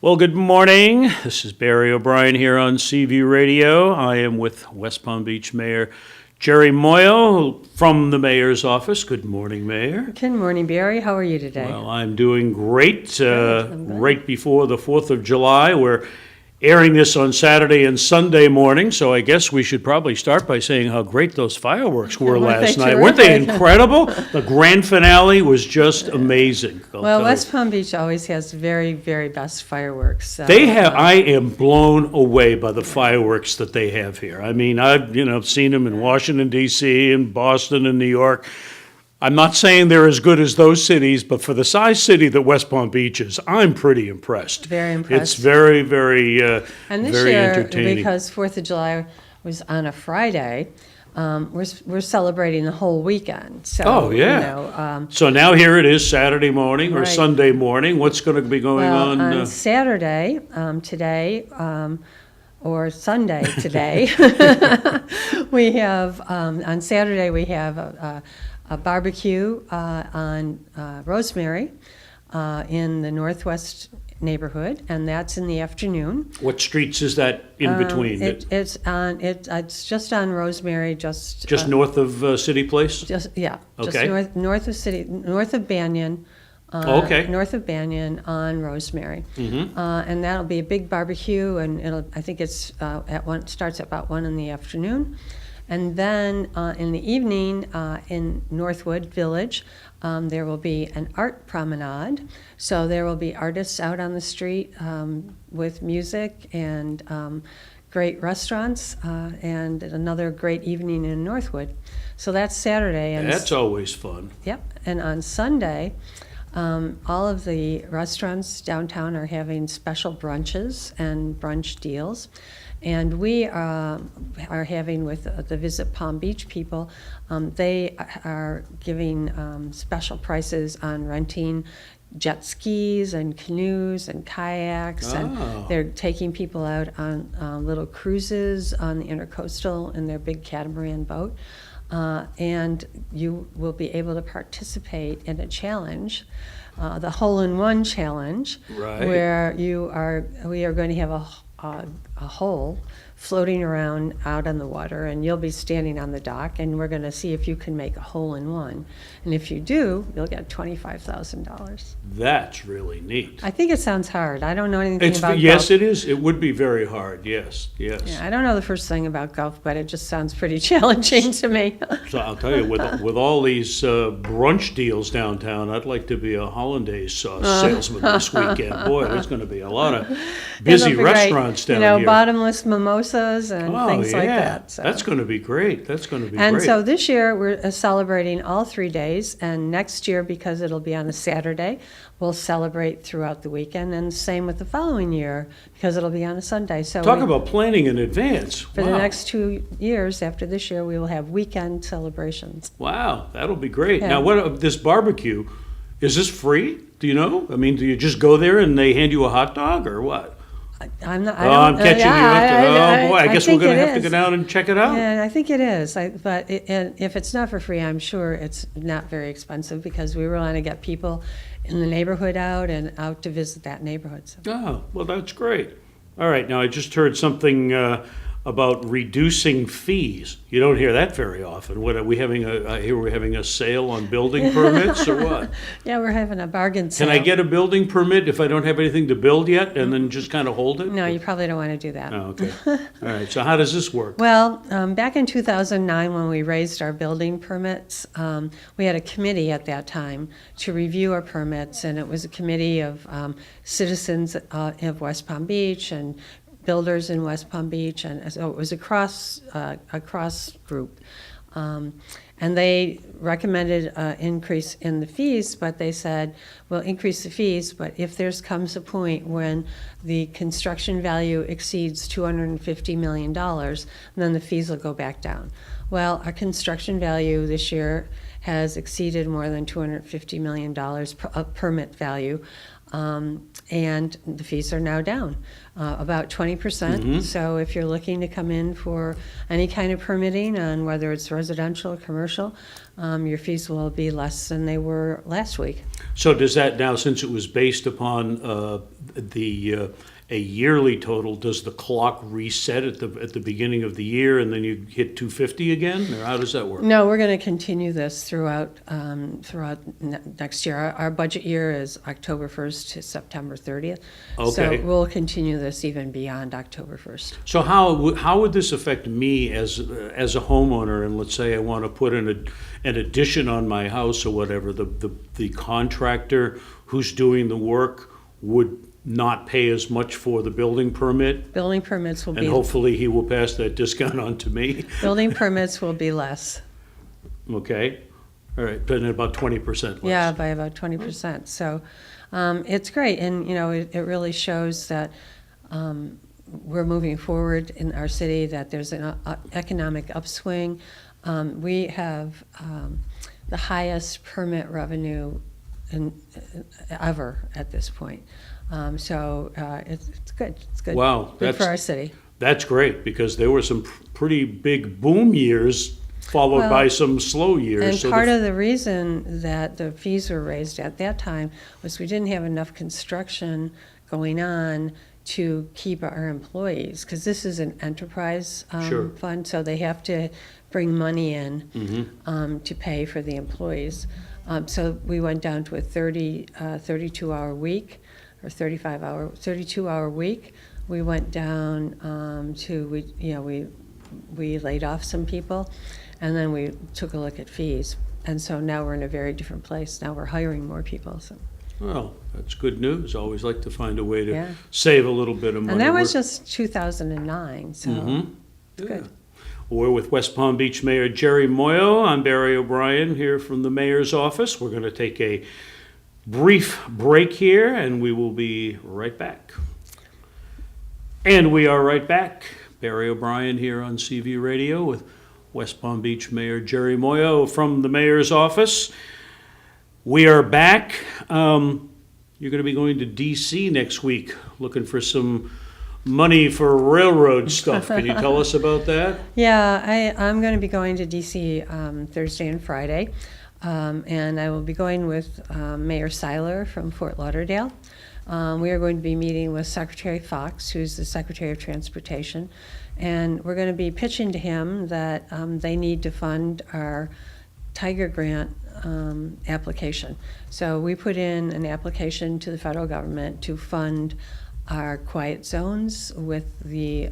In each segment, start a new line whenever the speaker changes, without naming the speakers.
Well, good morning. This is Barry O'Brien here on CV Radio. I am with West Palm Beach Mayor Jerry Muoio from the mayor's office. Good morning, Mayor.
Good morning, Barry. How are you today?
Well, I'm doing great.
I'm good.
Right before the 4th of July, we're airing this on Saturday and Sunday morning, so I guess we should probably start by saying how great those fireworks were
Weren't
last
they
night. Weren't they
terrific?
incredible? The grand finale was just amazing. I'll
Well,
tell
West
you.
Palm Beach always has the very, very best fireworks. So,
They have. I am blown away by the fireworks that they have here. I mean, I've seen them in Washington D.C. and Boston and New York. I'm not saying they're as good as those cities, but for the size city that West Palm Beach is, I'm pretty impressed.
Very impressed.
It's very, very,
and this
very
year,
entertaining.
because 4th of July was on a Friday, we're celebrating the whole weekend. So,
Oh, yeah.
You know,
So now here it is, Saturday morning or
Right.
Sunday morning. What's going to be going
well,
on?
Saturday, today, or Sunday today, we have, on Saturday, we have a barbecue on Rosemary in the Northwest neighborhood, and that's in the afternoon.
What streets is that in between?
It's just on Rosemary, just
North of City Place?
just
Okay.
north of city, north of Banyan.
Okay.
North of Banyan on Rosemary,
Mhm.
and that'll be a big barbecue, and I think it's starts at about 1 in the afternoon, and then in the evening in Northwood Village, there will be an art promenade. So there will be artists out on the street with music and great restaurants, and another great evening in Northwood. So that's Saturday. And
That's always fun.
Yep, and on Sunday, all of the restaurants downtown are having special brunches and brunch deals. And we are having with the Visit Palm Beach people, they are giving special prices on renting jet skis and canoes and kayaks.
Oh.
And they're taking people out on little cruises on the Intercoastal in their big catamaran boat. And you will be able to participate in a challenge, the hole-in-one challenge,
Right.
where we are going to have a hole floating around out on the water, and you'll be standing on the dock, and we're going to see if you can make a hole-in-one. And if you do, you'll get $25,000.
That's really neat.
I think it sounds hard. I don't know anything about
Yes,
golf.
it is. It would be very hard. Yes, yes.
Yeah, I don't know the first thing about golf, but it just sounds pretty challenging to me.
So I'll tell you, with all these brunch deals downtown, I'd like to be a hollandaise sauce salesman this weekend. Boy, there's going to be a lot of busy
It'll be great.
restaurants down here.
Bottomless mimosas and
Oh,
things like
yeah.
that. So.
That's going to be great. That's going to be
And
great.
so this year, we're celebrating all 3 days, and next year, because it'll be on a Saturday, we'll celebrate throughout the weekend, and same with the following year, because it'll be on a Sunday. So
Talk about planning in advance.
for the next 2 years after this year, we will have weekend celebrations.
Wow, that'll be great.
Yeah.
Now, what this barbecue, is this free? Do you know? I mean, do you just go there and they hand you a hot dog or what?
I'm not.
I'm catching you up. Oh, boy, I guess we're
think
going to
it
have to go
is.
down and check it out.
Yeah, I think it is. But if it's not for free, I'm sure it's not very expensive, because we want to get people in the neighborhood out and out to visit that neighborhood. So.
Oh, well, that's great. All right, now I just heard something about reducing fees. You don't hear that very often. What are we having? I hear we're having a sale on building permits or what?
Yeah, we're having a bargain sale.
Can I get a building permit if I don't have anything to build yet, and then just kind of hold it?
No, you probably don't want to do that.
Oh, okay. All right. So how does this work?
Well, back in 2009, when we raised our building permits, we had a committee at that time to review our permits, and it was a committee of citizens of West Palm Beach and builders in West Palm Beach, and so it was a cross group. And they recommended an increase in the fees, but they said, well, increase the fees, but if there comes a point when the construction value exceeds $250 million, then the fees will go back down. Well, our construction value this year has exceeded more than $250 million permit value. And the fees are now down about 20%. So if you're looking to come in for any kind of permitting on whether it's residential or commercial, your fees will be less than they were last week.
So does that now, since it was based upon a yearly total, does the clock reset at the beginning of the year and then you hit 250 again, or how does that work?
No, we're going to continue this throughout next year. Our budget year is October 1st to September 30th.
Okay.
So we'll continue this even beyond October 1st.
So how would this affect me as a homeowner, and let's say I want to put in an addition on my house or whatever, the contractor who's doing the work would not pay as much for the building permit,
Building permits will
and
be,
hopefully he will pass that discount on to me,
building permits will be less.
okay? All right, but about 20% less.
Yeah, by about 20%. So it's great, and it really shows that we're moving forward in our city, that there's an economic upswing. We have the highest permit revenue ever at this point. So it's good. It's good.
Wow,
Good for our city.
That's great, because there were some pretty big boom years followed by some slow years.
And
So
part of the reason that the fees were raised at that time was we didn't have enough construction going on to keep our employees, because this is an enterprise
Sure.
fund, so they have to bring money in to pay for the employees. So we went down to a 32-hour week, or 32-hour week. We went down we laid off some people, and then we took a look at fees. And so now we're in a very different place. Now we're hiring more people. So.
Well, that's good news. Always like to find a way to
Yeah.
save a little bit of money.
And that was just 2009, so
Yeah.
good.
We're with West Palm Beach Mayor Jerry Muoio. I'm Barry O'Brien here from the mayor's office. We're going to take a brief break here, and we will be right back. And we are right back. Barry O'Brien here on CV Radio with West Palm Beach Mayor Jerry Muoio from the mayor's office. We are back. You're going to be going to D.C. next week, looking for some money for railroad stuff. Can you tell us about that?
Yeah, I'm going to be going to D.C. Thursday and Friday, and I will be going with Mayor Seiler from Fort Lauderdale. We are going to be meeting with Secretary Fox, who's the Secretary of Transportation, and we're going to be pitching to him that they need to fund our Tiger Grant application. So we put in an application to the federal government to fund our quiet zones with the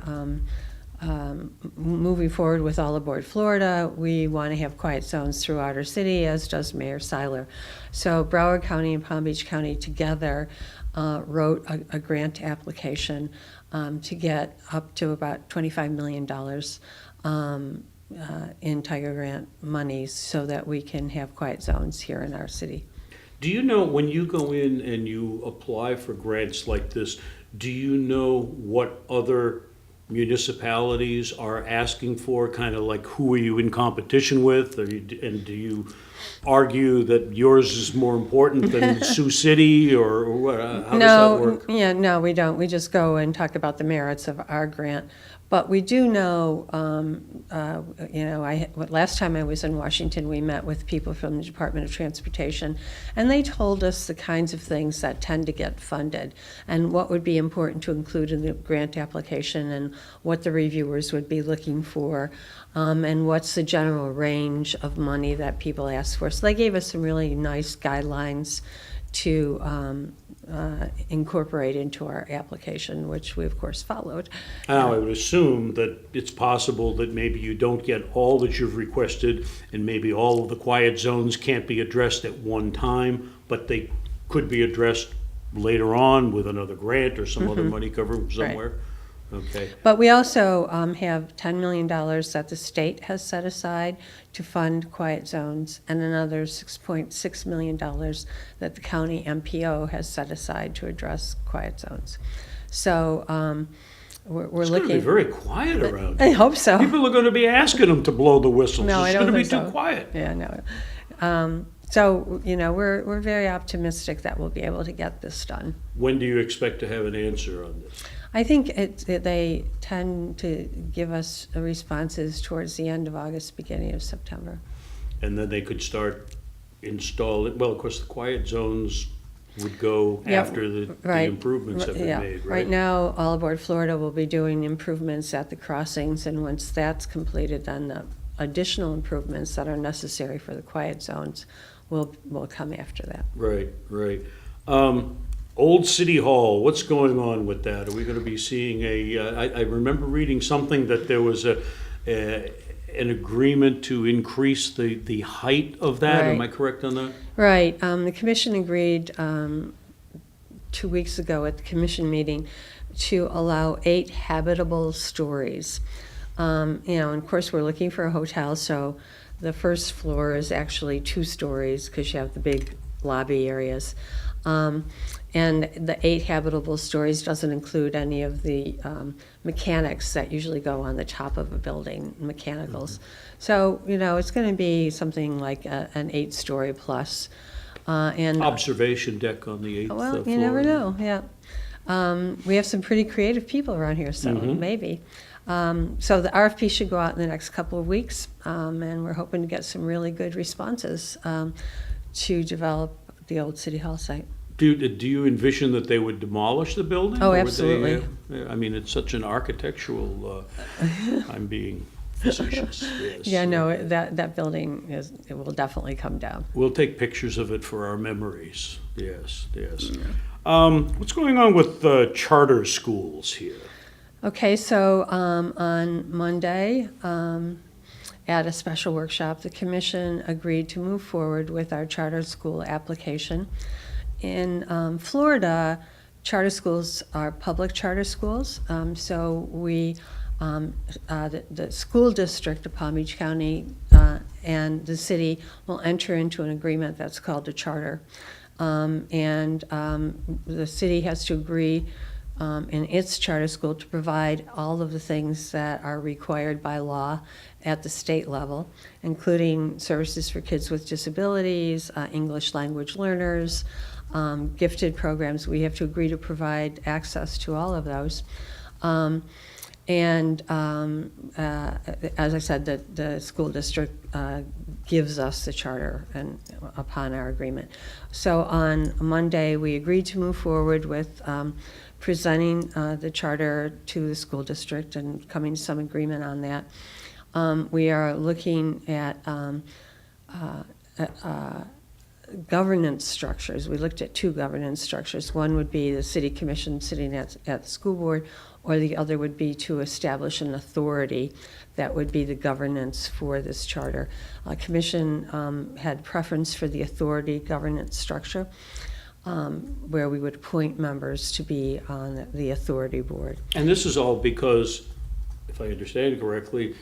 moving forward with All Aboard Florida. We want to have quiet zones throughout our city, as does Mayor Seiler. So Broward County and Palm Beach County together wrote a grant application to get up to about $25 million in Tiger Grant monies so that we can have quiet zones here in our city.
Do you know, when you go in and you apply for grants like this, do you know what other municipalities are asking for? Kind of like, who are you in competition with? And do you argue that yours is more important than Sioux City, or what? How does that work?
Yeah, no, we don't. We just go and talk about the merits of our grant. But we do know, last time I was in Washington, we met with people from the Department of Transportation, and they told us the kinds of things that tend to get funded and what would be important to include in the grant application and what the reviewers would be looking for, and what's the general range of money that people ask for. So they gave us some really nice guidelines to incorporate into our application, which we of course followed.
Now, I would assume that it's possible that maybe you don't get all that you've requested, and maybe all of the quiet zones can't be addressed at one time, but they could be addressed later on with another grant or some other money covered somewhere. Okay.
But we also have $10 million that the state has set aside to fund quiet zones, and another $6.6 million that the county MPO has set aside to address quiet zones. So we're
It's
looking.
going to be very quiet around
I
here.
hope so.
People are going to be asking them to blow the whistles.
No, I
It's
don't
going to be
think
too
so.
quiet.
Yeah, no. So, we're very optimistic that we'll be able to get this done.
When do you expect to have an answer on this?
I think they tend to give us responses towards the end of August, beginning of September.
And then they could start installing, well, of course, the quiet zones would go
Yeah,
after the
right.
improvements have been
Yeah.
made, right?
Right now, All Aboard Florida will be doing improvements at the crossings, and once that's completed, then the additional improvements that are necessary for the quiet zones will come after that.
Right, right. Old City Hall, what's going on with that? Are we gonna be seeing I remember reading something that there was an agreement to increase the height of that. Am I
Right.
correct on that?
Right. The commission agreed 2 weeks ago at the commission meeting to allow 8 habitable stories. And of course, we're looking for a hotel, so the first floor is actually 2 stories because you have the big lobby areas. And the 8 habitable stories doesn't include any of the mechanics that usually go on the top of a building, mechanicals. So, it's going to be something like an 8-story plus. And
Observation deck on the 8th floor.
well, you never know, yeah. We have some pretty creative people around here, so maybe. So the RFP should go out in the next couple of weeks, and we're hoping to get some really good responses to develop the old City Hall site.
Do you envision that they would demolish the building?
Oh,
or would
absolutely.
I mean, it's such an architectural, I'm being facetious, yes.
Yeah, no, that building it will definitely come down.
We'll take pictures of it for our memories, yes, yes. What's going on with charter schools here?
Okay, so on Monday, at a special workshop, the commission agreed to move forward with our charter school application. In Florida, charter schools are public charter schools, so we, the school district of Palm Beach County and the city will enter into an agreement that's called a charter. And the city has to agree in its charter school to provide all of the things that are required by law at the state level, including services for kids with disabilities, English language learners, gifted programs. We have to agree to provide access to all of those. And as I said, the school district gives us the charter and upon our agreement. So on Monday, we agreed to move forward with presenting the charter to the school district and coming to some agreement on that. We are looking at governance structures. We looked at 2 governance structures. One would be the city commission sitting at the school board, or the other would be to establish an authority that would be the governance for this charter. Commission had preference for the authority governance structure, where we would appoint members to be on the authority board.
And this is all because, if I understand correctly,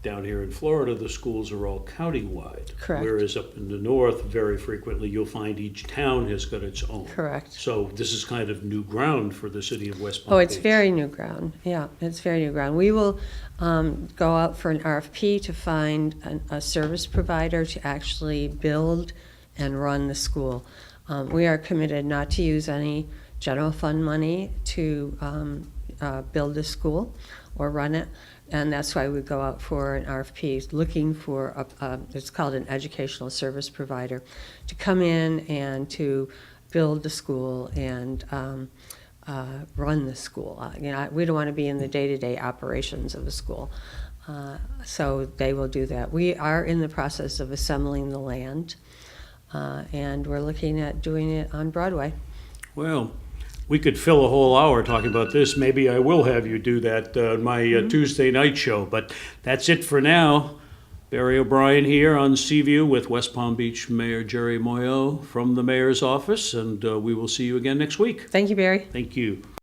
down here in Florida, the schools are all countywide.
Correct.
Whereas up in the north, very frequently, you'll find each town has got its own.
Correct.
So this is kind of new ground for the city of West Palm
Oh, it's
Beach.
very new ground. Yeah, it's very new ground. We will go out for an RFP to find a service provider to actually build and run the school. We are committed not to use any general fund money to build the school or run it. And that's why we go out for an RFP, looking for, it's called an educational service provider, to come in and to build the school and run the school. We don't want to be in the day-to-day operations of the school. So they will do that. We are in the process of assembling the land, and we're looking at doing it on Broadway.
Well, we could fill a whole hour talking about this. Maybe I will have you do that on my Tuesday night show. But that's it for now. Barry O'Brien here on Seaview with West Palm Beach Mayor Jerry Muoio from the mayor's office. And we will see you again next week.
Thank you, Barry.
Thank you.